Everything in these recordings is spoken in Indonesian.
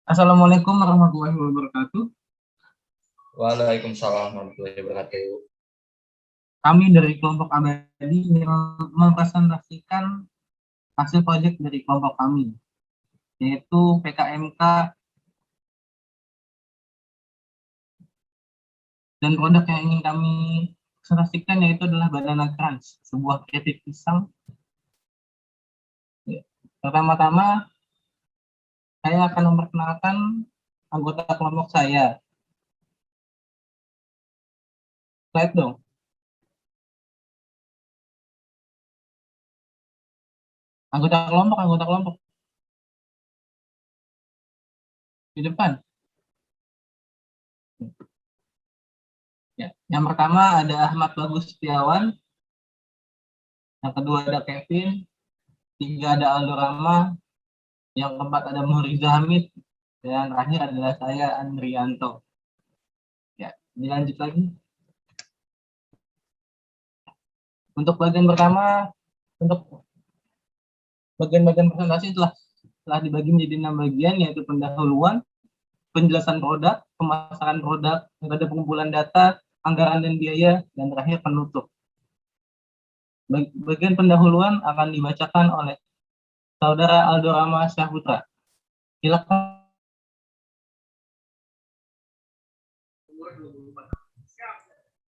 Assalamualaikum warahmatullahi wabarakatuh. Waalaikumsalam warahmatullahi wabarakatuh. Kami dari kelompok Abadi ingin mempresentasikan hasil proyek dari kelompok kami, yaitu PKMK, dan produk yang ingin kami presentasikan yaitu adalah banana crunch, sebuah keripik pisang. Pertama-tama, saya akan memperkenalkan anggota kelompok saya. Slide dong. Anggota kelompok di depan. Ya. Yang pertama ada Ahmad Bagus Setiawan, yang kedua ada Kevin, tiga ada Aldo Rama, yang keempat ada Muriza Hamid, dan terakhir adalah saya Andrianto. Ya, dilanjut lagi. Untuk bagian pertama, untuk bagian-bagian presentasi telah dibagi menjadi 6 bagian, yaitu pendahuluan, penjelasan produk, pemasaran produk, ada pengumpulan data, anggaran dan biaya, dan terakhir penutup. Bagian pendahuluan akan dibacakan oleh Saudara Aldo Rama Syahputra. Silakan.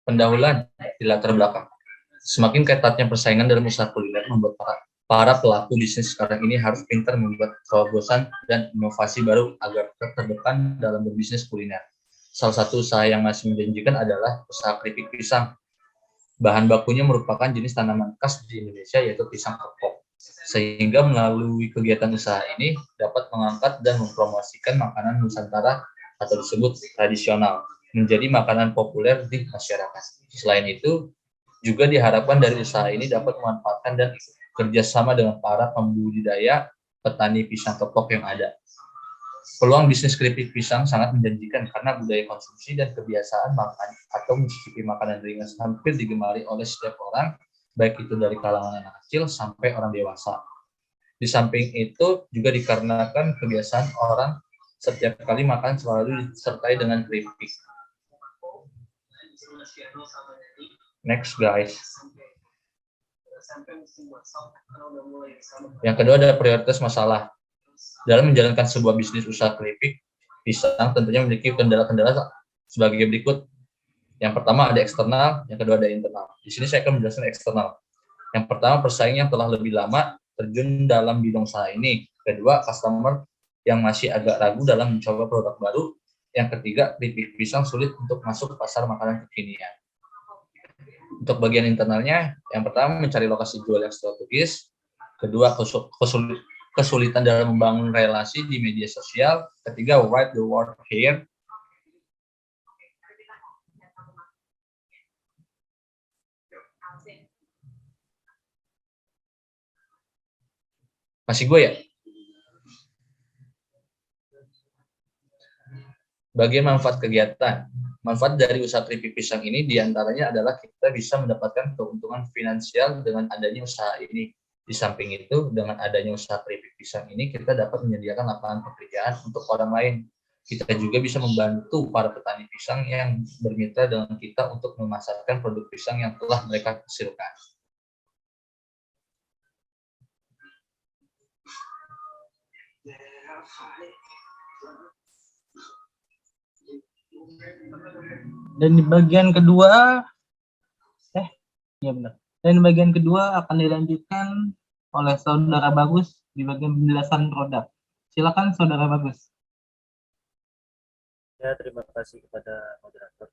Pendahuluan di latar belakang. Semakin ketatnya persaingan dalam usaha kuliner membuat para pelaku bisnis sekarang ini harus pintar membuat terobosan dan inovasi baru agar tetap terdepan dalam berbisnis kuliner. Salah satu usaha yang masih menjanjikan adalah usaha keripik pisang. Bahan bakunya merupakan jenis tanaman khas di Indonesia yaitu pisang kepok. Sehingga melalui kegiatan usaha ini dapat mengangkat dan mempromosikan makanan Nusantara atau disebut tradisional menjadi makanan populer di masyarakat. Selain itu, juga diharapkan dari usaha ini dapat memanfaatkan dan kerjasama dengan para pembudidaya petani pisang kepok yang ada. Peluang bisnis keripik pisang sangat menjanjikan karena budaya konsumsi dan kebiasaan makan atau mencicipi makanan ringan hampir digemari oleh setiap orang, baik itu dari kalangan anak kecil sampai orang dewasa. Di samping itu juga dikarenakan kebiasaan orang setiap kali makan selalu disertai dengan keripik. Next guys. Yang kedua ada prioritas masalah. Dalam menjalankan sebuah bisnis usaha keripik pisang tentunya memiliki kendala-kendala sebagai berikut. Yang pertama ada eksternal, yang kedua ada internal. Di sini saya akan menjelaskan eksternal. Yang pertama pesaing yang telah lebih lama terjun dalam bidang usaha ini. Kedua customer yang masih agak ragu dalam mencoba produk baru. Yang ketiga keripik pisang sulit untuk masuk pasar makanan kekinian. Untuk bagian internalnya, yang pertama mencari lokasi jual yang strategis, kedua kesulitan dalam membangun relasi di media sosial, ketiga write the word here, masih gue ya? Bagian manfaat kegiatan. Manfaat dari usaha keripik pisang ini diantaranya adalah kita bisa mendapatkan keuntungan finansial dengan adanya usaha ini. Di samping itu, dengan adanya usaha keripik pisang ini, kita dapat menyediakan lapangan pekerjaan untuk orang lain. Kita juga bisa membantu para petani pisang yang bermitra dengan kita untuk memasarkan produk pisang yang telah mereka hasilkan. Dan di bagian kedua, ya benar. Dan di bagian kedua akan dilanjutkan oleh Saudara Bagus di bagian penjelasan produk. Silakan Saudara Bagus. Ya, terima kasih kepada moderator.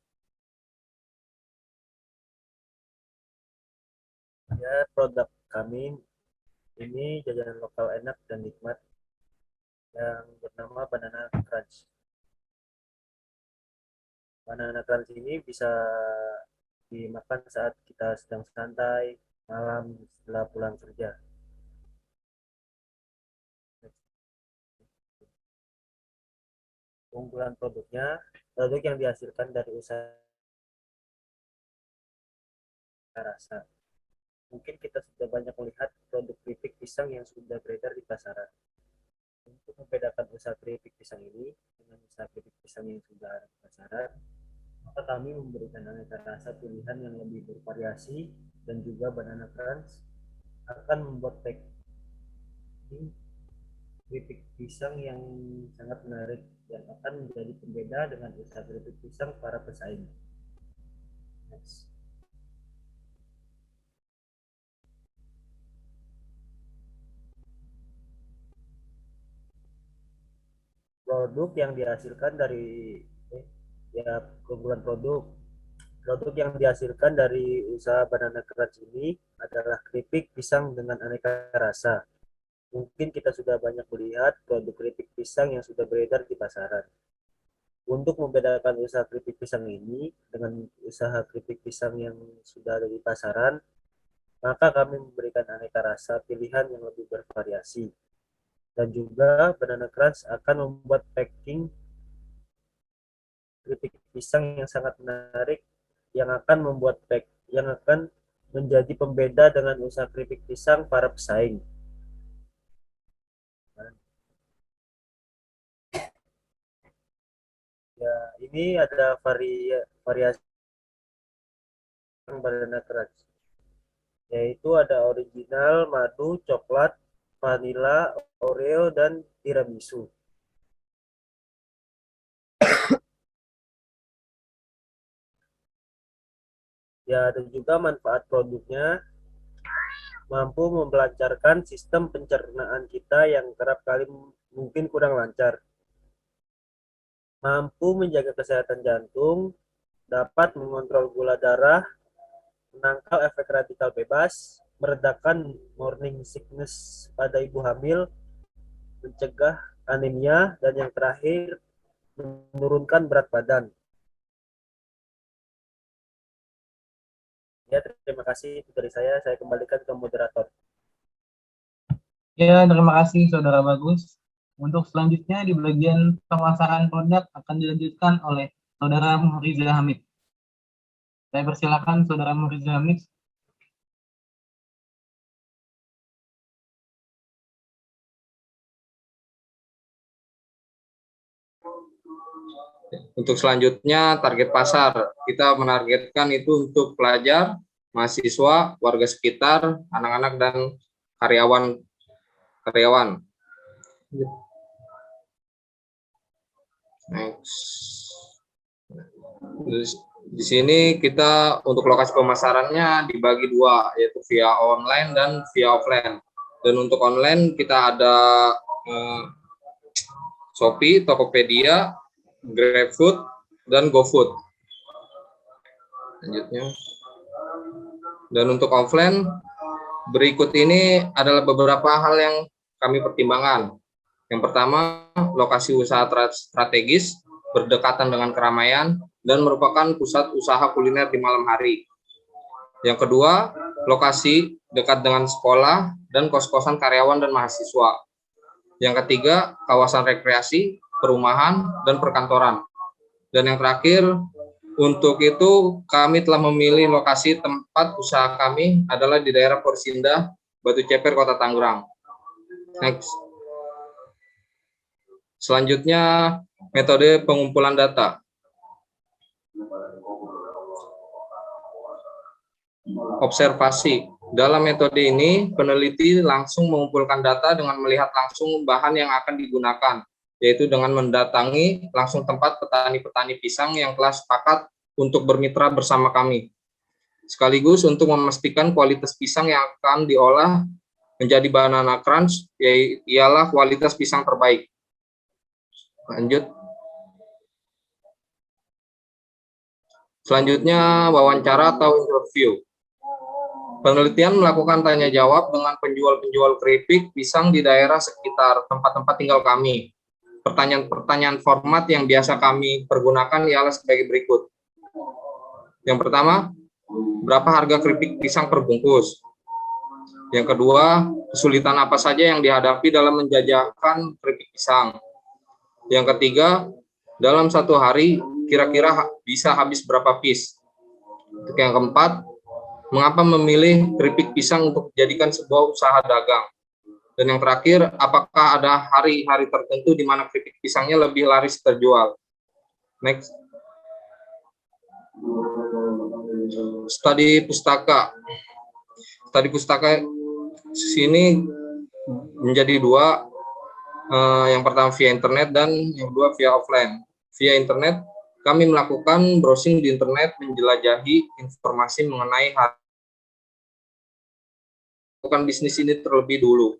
Ya, produk kami ini jajanan lokal enak dan nikmat yang bernama Banana Crunch. Banana Crunch ini bisa dimakan saat kita sedang santai malam setelah pulang kerja. Keunggulan produknya, produk yang dihasilkan dari usaha rasa. Mungkin kita sudah banyak melihat produk keripik pisang yang sudah beredar di pasaran. Untuk membedakan usaha keripik pisang ini dengan usaha keripik pisang yang sudah ada di pasaran, maka kami memberikan aneka rasa pilihan yang lebih bervariasi dan juga Banana Crunch akan membuat packing keripik pisang yang sangat menarik dan akan menjadi pembeda dengan usaha keripik pisang para pesaing. Next. Produk yang dihasilkan dari keunggulan produk yang dihasilkan dari usaha Banana Crunch ini adalah keripik pisang dengan aneka rasa. Mungkin kita sudah banyak melihat produk keripik pisang yang sudah beredar di pasaran. Untuk membedakan usaha keripik pisang ini dengan usaha keripik pisang yang sudah ada di pasaran, maka kami memberikan aneka rasa pilihan yang lebih bervariasi. Dan juga Banana Crunch akan membuat packing keripik pisang yang sangat menarik yang akan menjadi pembeda dengan usaha keripik pisang para pesaing. Ya, ini ada variasi Banana Crunch, yaitu ada original, madu, coklat, vanilla, Oreo, dan tiramisu. Ya, dan juga manfaat produknya mampu melancarkan sistem pencernaan kita yang kerap kali mungkin kurang lancar. Mampu menjaga kesehatan jantung, dapat mengontrol gula darah, menangkal efek radikal bebas, meredakan morning sickness pada ibu hamil, mencegah anemia, dan yang terakhir menurunkan berat badan. Ya, terima kasih itu dari saya kembalikan ke moderator. Ya, terima kasih Saudara Bagus. Untuk selanjutnya di bagian pemasaran produk akan dilanjutkan oleh Saudara Muhriza Hamid. Saya persilakan Saudara Muhriza Hamid. Untuk selanjutnya target pasar kita menargetkan itu untuk pelajar, mahasiswa, warga sekitar, anak-anak dan karyawan. Next. Di sini kita untuk lokasi pemasarannya dibagi dua, yaitu via online dan via offline. Dan untuk online kita ada Shopee, Tokopedia, GrabFood, dan GoFood. Lanjutnya. Dan untuk offline, berikut ini adalah beberapa hal yang kami pertimbangkan. Yang pertama, lokasi usaha strategis, berdekatan dengan keramaian, dan merupakan pusat usaha kuliner di malam hari. Yang kedua, lokasi dekat dengan sekolah dan kos-kosan karyawan dan mahasiswa. Yang ketiga, kawasan rekreasi, perumahan, dan perkantoran. Dan yang terakhir, untuk itu kami telah memilih lokasi tempat usaha kami adalah di daerah Porsindah, Batu Ceper, Kota Tangerang. Next. Selanjutnya, metode pengumpulan data. Observasi. Dalam metode ini, peneliti langsung mengumpulkan data dengan melihat langsung bahan yang akan digunakan, yaitu dengan mendatangi langsung tempat petani-petani pisang yang telah sepakat untuk bermitra bersama kami. Sekaligus untuk memastikan kualitas pisang yang akan diolah menjadi Banana Crunch, ialah kualitas pisang terbaik. Lanjut. Selanjutnya, wawancara atau interview. Penelitian melakukan tanya jawab dengan penjual-penjual keripik pisang di daerah sekitar tempat-tempat tinggal kami. Pertanyaan-pertanyaan format yang biasa kami pergunakan ialah sebagai berikut. Yang pertama, berapa harga keripik pisang per bungkus? Yang kedua, kesulitan apa saja yang dihadapi dalam menjajakan keripik pisang? Yang ketiga, dalam satu hari kira-kira bisa habis berapa piece? Untuk yang keempat, mengapa memilih keripik pisang untuk dijadikan sebuah usaha dagang? Dan yang terakhir, apakah ada hari-hari tertentu di mana keripik pisangnya lebih laris terjual? Next. Studi pustaka. Studi pustaka sini menjadi dua. Yang pertama via internet dan yang kedua via offline. Via internet, kami melakukan browsing di internet, menjelajahi informasi mengenai bisnis ini terlebih dulu.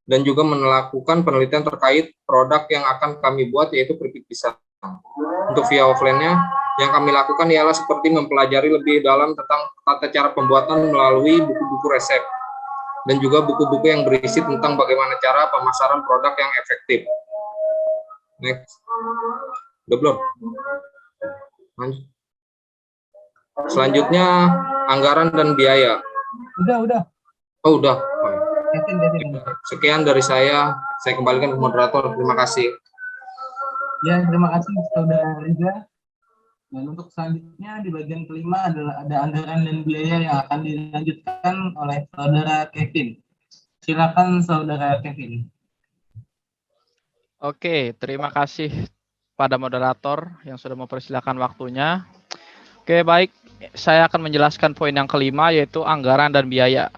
Dan juga melakukan penelitian terkait produk yang akan kami buat, yaitu keripik pisang. Untuk via offline-nya, yang kami lakukan ialah seperti mempelajari lebih dalam tentang tata cara pembuatan melalui buku-buku resep, dan juga buku-buku yang berisi tentang bagaimana cara pemasaran produk yang efektif. Next. Udah belum? Lanjut. Selanjutnya, anggaran dan biaya. Udah. Oh, udah. Kevin. Sekian dari saya kembalikan ke moderator. Terima kasih. Ya, terima kasih Saudara Reza. Dan untuk selanjutnya di bagian kelima ada anggaran dan biaya yang akan dilanjutkan oleh Saudara Kevin. Silakan Saudara Kevin. Oke, terima kasih pada moderator yang sudah mempersilahkan waktunya. Oke, baik. Saya akan menjelaskan poin yang kelima, yaitu anggaran dan biaya.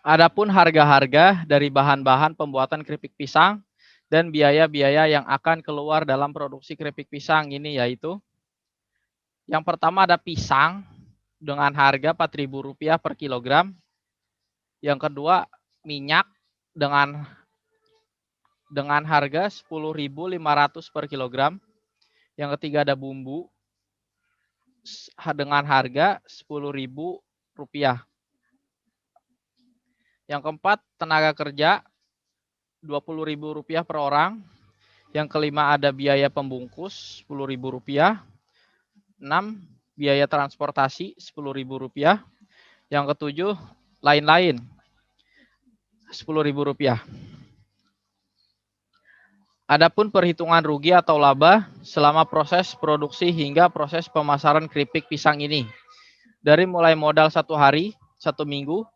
Adapun harga-harga dari bahan-bahan pembuatan keripik pisang dan biaya-biaya yang akan keluar dalam produksi keripik pisang ini, yaitu yang pertama ada pisang dengan harga Rp4.000 per kilogram. Yang kedua, minyak dengan harga Rp10.500 per kilogram. Yang ketiga ada bumbu dengan harga Rp10.000. Yang keempat, tenaga kerja Rp20.000 per orang. Yang kelima ada biaya pembungkus Rp10.000. 6, biaya transportasi Rp10.000. Yang ketujuh, lain-lain Rp10.000. Adapun perhitungan rugi atau laba selama proses produksi hingga proses pemasaran keripik pisang ini, dari mulai modal 1 hari, 1 minggu,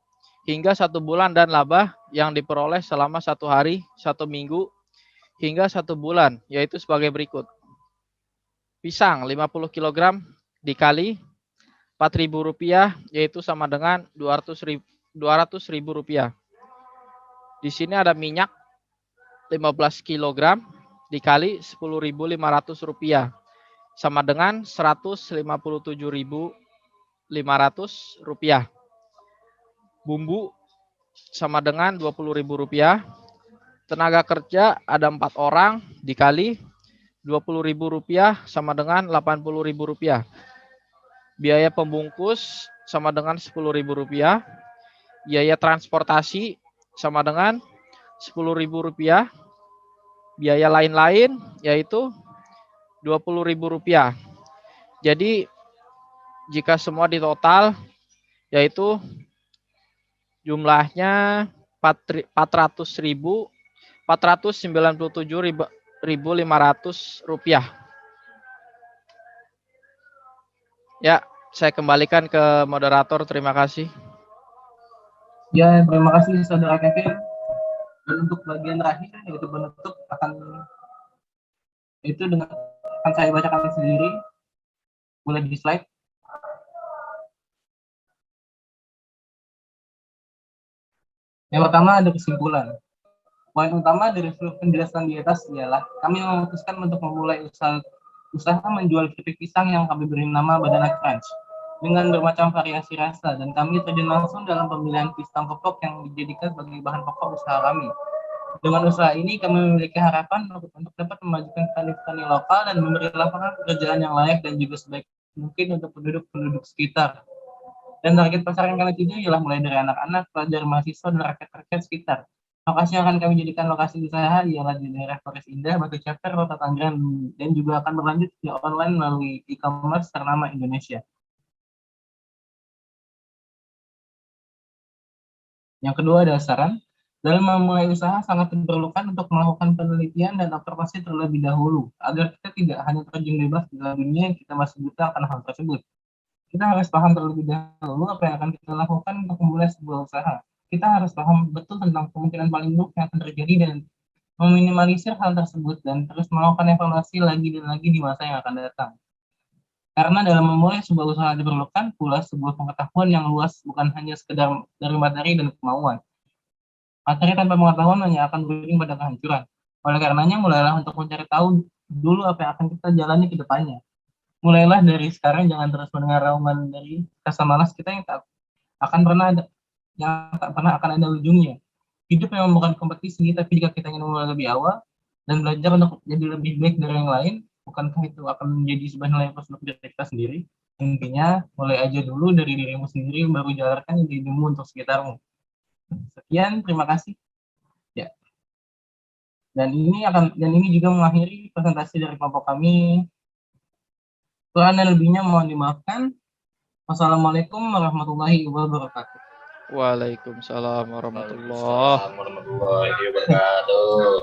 hingga 1 bulan, dan laba yang diperoleh selama 1 hari, 1 minggu, hingga 1 bulan, yaitu sebagai berikut. Pisang 50 kg dikali Rp4.000, yaitu sama dengan Rp200.000. Di sini ada minyak 15 kg dikali Rp10.500, sama dengan Rp157.500. Bumbu sama dengan Rp20.000. Tenaga kerja ada 4 orang dikali Rp20.000 sama dengan Rp80.000. Biaya pembungkus sama dengan Rp10.000. Biaya transportasi sama dengan Rp10.000. Biaya lain-lain yaitu Rp20.000. Jadi jika semua ditotal yaitu jumlahnya Rp497.500. Ya, saya kembalikan ke moderator. Terima kasih. Ya, terima kasih Saudara Kevin. Dan untuk bagian terakhir yaitu penutup akan saya bacakan sendiri. Boleh di slide. Yang pertama ada kesimpulan. Poin utama dari seluruh penjelasan di atas ialah kami memutuskan untuk memulai usaha menjual keripik pisang yang kami beri nama Banana Crunch dengan bermacam variasi rasa, dan kami terjun langsung dalam pemilihan pisang kepok yang dijadikan sebagai bahan pokok usaha kami. Dengan usaha ini kami memiliki harapan untuk dapat memajukan petani-petani lokal dan memberi lapangan pekerjaan yang layak dan juga sebaik mungkin untuk penduduk-penduduk sekitar. Dan target pasar yang kami tuju ialah mulai dari anak-anak, pelajar, mahasiswa, dan rakyat-rakyat sekitar. Lokasi yang akan kami jadikan lokasi usaha ialah di daerah Forest Indah, Batu Ceper, Kota Tangerang, dan juga akan berlanjut via online melalui e-commerce ternama Indonesia. Yang kedua adalah saran. Dalam memulai usaha sangat diperlukan untuk melakukan penelitian dan observasi terlebih dahulu, agar kita tidak hanya terjun bebas di dalam dunia yang kita masih buta akan hal tersebut. kita harus paham terlebih dahulu apa yang akan kita lakukan untuk memulai sebuah usaha. Kita harus paham betul tentang kemungkinan paling buruk yang akan terjadi dan meminimalisir hal tersebut dan terus melakukan evaluasi lagi dan lagi di masa yang akan datang. Karena dalam memulai sebuah usaha diperlukan pula sebuah pengetahuan yang luas, bukan hanya sekedar dari materi dan kemauan. Materi tanpa pengetahuan hanya akan berujung pada kehancuran. Oleh karenanya, mulailah untuk mencari tahu dulu apa yang akan kita jalani ke depannya. Mulailah dari sekarang, jangan terus mendengar rauman dari rasa malas kita yang tak pernah akan ada ujungnya. Hidup memang bukan kompetisi, tapi jika kita ingin memulai lebih awal dan belajar untuk jadi lebih baik dari yang lain, bukankah itu akan menjadi sebuah nilai plus untuk diri kita sendiri? Intinya, mulai aja dulu dari dirimu sendiri, baru jalankan idemu untuk sekitarmu. Sekian, terima kasih. Ya. Dan ini juga mengakhiri presentasi dari kelompok kami. Kurang dan lebihnya mohon dimaafkan. Wassalamualaikum warahmatullahi wabarakatuh. Waalaikumsalam warahmatullahi Waalaikumsalam warahmatullahi wabarakatuh.